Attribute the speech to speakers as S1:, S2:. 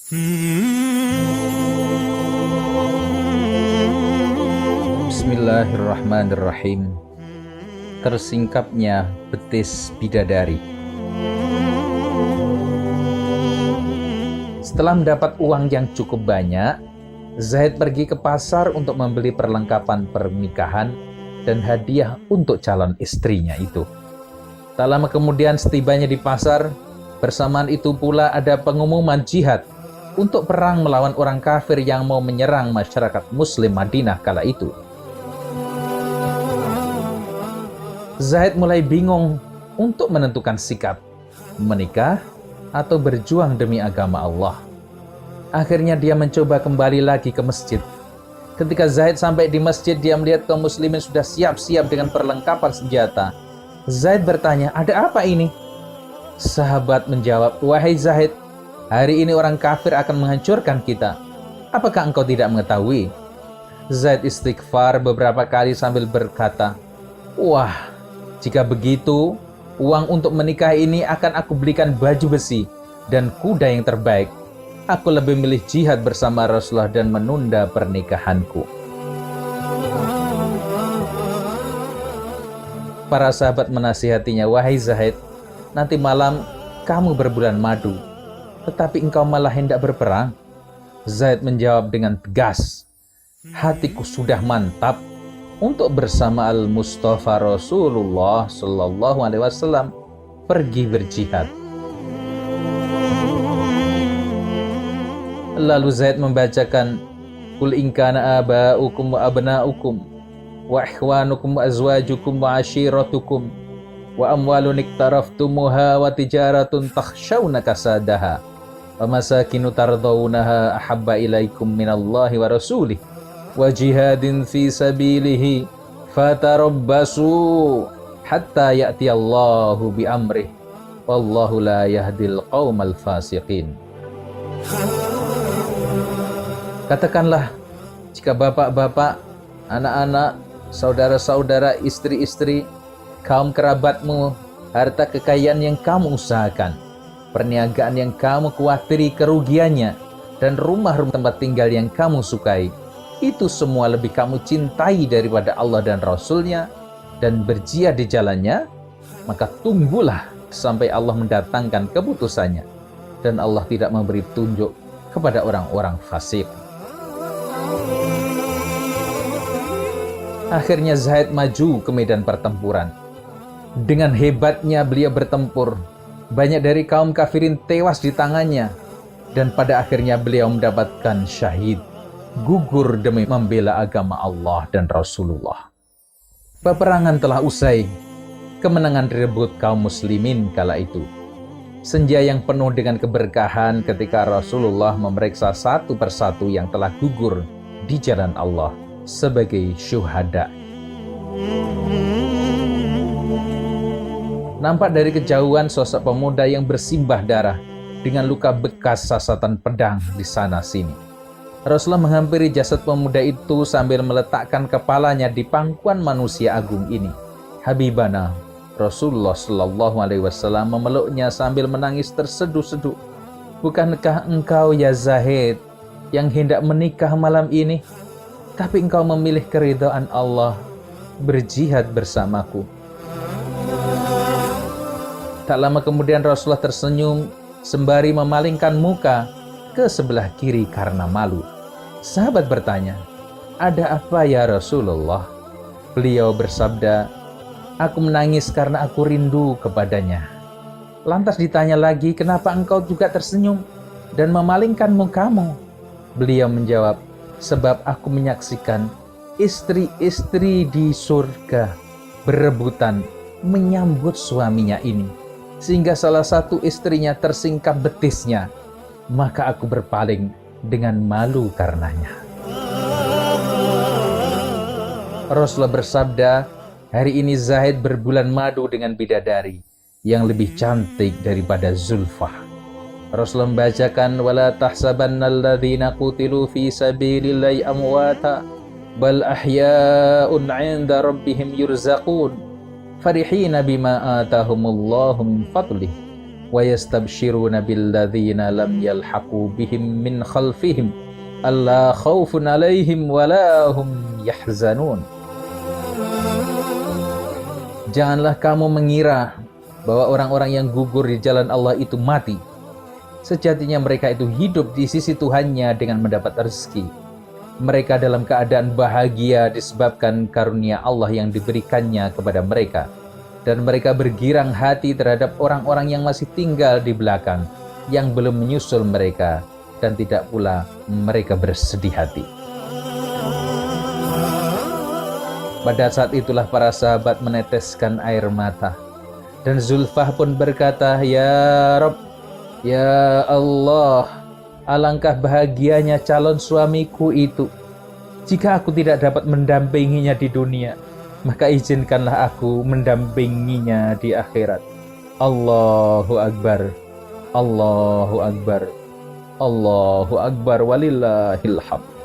S1: Bismillahirrahmanirrahim. Tersingkapnya betis bidadari. Setelah mendapat uang yang cukup banyak, Zaid pergi ke pasar untuk membeli perlengkapan pernikahan dan hadiah untuk calon istrinya itu. Tak lama kemudian setibanya di pasar, bersamaan itu pula ada pengumuman jihad untuk perang melawan orang kafir yang mau menyerang masyarakat muslim Madinah kala itu. Zaid mulai bingung untuk menentukan sikap, menikah atau berjuang demi agama Allah. Akhirnya dia mencoba kembali lagi ke masjid. Ketika Zaid sampai di masjid, dia melihat kaum muslimin sudah siap-siap dengan perlengkapan senjata. Zaid bertanya, "Ada apa ini?" Sahabat menjawab, "Wahai Zaid, hari ini orang kafir akan menghancurkan kita. Apakah engkau tidak mengetahui?" Zaid istighfar beberapa kali sambil berkata, "Wah, jika begitu, uang untuk menikah ini akan aku belikan baju besi dan kuda yang terbaik. Aku lebih milih jihad bersama Rasulullah dan menunda pernikahanku." Para sahabat menasihatinya, "Wahai Zaid, nanti malam kamu berbulan madu, tetapi engkau malah hendak berperang." Zaid menjawab dengan tegas, "Hatiku sudah mantap untuk bersama Al-Mustafa Rasulullah Sallallahu Alaihi Wasallam pergi berjihad." Lalu Zaid membacakan, "Qul in kana aba'ukum wa abna'ukum wa ikhwanukum wa azwajukum wa ashiratukum wa amwalun iktaraftumuha wa tijaratun takhshawna kasadaha wa masakinu tardawunaha ahabba ilaikum minallahi wa rasulih wa jihadin fi sabilihi fatarabbasu hatta ya'tiyallahu bi amrih wallahu la yahdil qaumal fasiqin." Katakanlah, jika bapak-bapak, anak-anak, saudara-saudara, istri-istri, kaum kerabatmu, harta kekayaan yang kamu usahakan, perniagaan yang kamu khawatiri kerugiannya, dan rumah-rumah tempat tinggal yang kamu sukai, itu semua lebih kamu cintai daripada Allah dan Rasulnya, dan berjihad di jalannya, maka tunggulah sampai Allah mendatangkan keputusannya, dan Allah tidak memberi petunjuk kepada orang-orang fasik. Akhirnya Zaid maju ke medan pertempuran. Dengan hebatnya beliau bertempur. Banyak dari kaum kafirin tewas di tangannya. Dan pada akhirnya beliau mendapatkan syahid, gugur demi membela agama Allah dan Rasulullah. Peperangan telah usai. Kemenangan direbut kaum muslimin kala itu. Senja yang penuh dengan keberkahan ketika Rasulullah memeriksa satu persatu yang telah gugur di jalan Allah sebagai syuhada. Nampak dari kejauhan sosok pemuda yang bersimbah darah dengan luka bekas sasatan pedang di sana sini. Rasulullah menghampiri jasad pemuda itu sambil meletakkan kepalanya di pangkuan manusia agung ini. Habibana Rasulullah Shallallahu Alaihi Wasallam memeluknya sambil menangis terseduh-seduh. "Bukankah engkau ya Zaid yang hendak menikah malam ini? Tapi engkau memilih keridhaan Allah, berjihad bersamaku." Tak lama kemudian Rasulullah tersenyum sembari memalingkan muka ke sebelah kiri karena malu. Sahabat bertanya, "Ada apa ya Rasulullah?" Beliau bersabda, "Aku menangis karena aku rindu kepadanya." Lantas ditanya lagi, "Kenapa engkau juga tersenyum dan memalingkan mukamu?" Beliau menjawab, "Sebab aku menyaksikan istri-istri di surga berebutan menyambut suaminya ini, sehingga salah satu istrinya tersingkap betisnya, maka aku berpaling dengan malu karenanya." Rasulullah bersabda, "Hari ini Zaid berbulan madu dengan bidadari yang lebih cantik daripada Zulfah." Rasulullah membacakan, "Wala tahsabannalladzina qutilu fi sabilillahi amwata bal ahya'un 'inda rabbihim yurzaqun farihina bima atahumullahu min fadlih wa yastabshiruna billadzina lam yalhaqu bihim min khalfihim alla khaufun 'alaihim wa la hum yahzanun. Janganlah kamu mengira bahwa orang-orang yang gugur di jalan Allah itu mati. Sejatinya mereka itu hidup di sisi Tuhannya dengan mendapat rezeki. Mereka dalam keadaan bahagia disebabkan karunia Allah yang diberikannya kepada mereka. Dan mereka bergirang hati terhadap orang-orang yang masih tinggal di belakang, yang belum menyusul mereka, dan tidak pula mereka bersedih hati. Pada saat itulah para sahabat meneteskan air mata. Dan Zulfah pun berkata, "Ya Rabb, ya Allah, alangkah bahagianya calon suamiku itu. Jika aku tidak dapat mendampinginya di dunia, maka izinkanlah aku mendampinginya di akhirat." Allahu Akbar, Allahu Akbar, Allahu Akbar, walillahil hamd.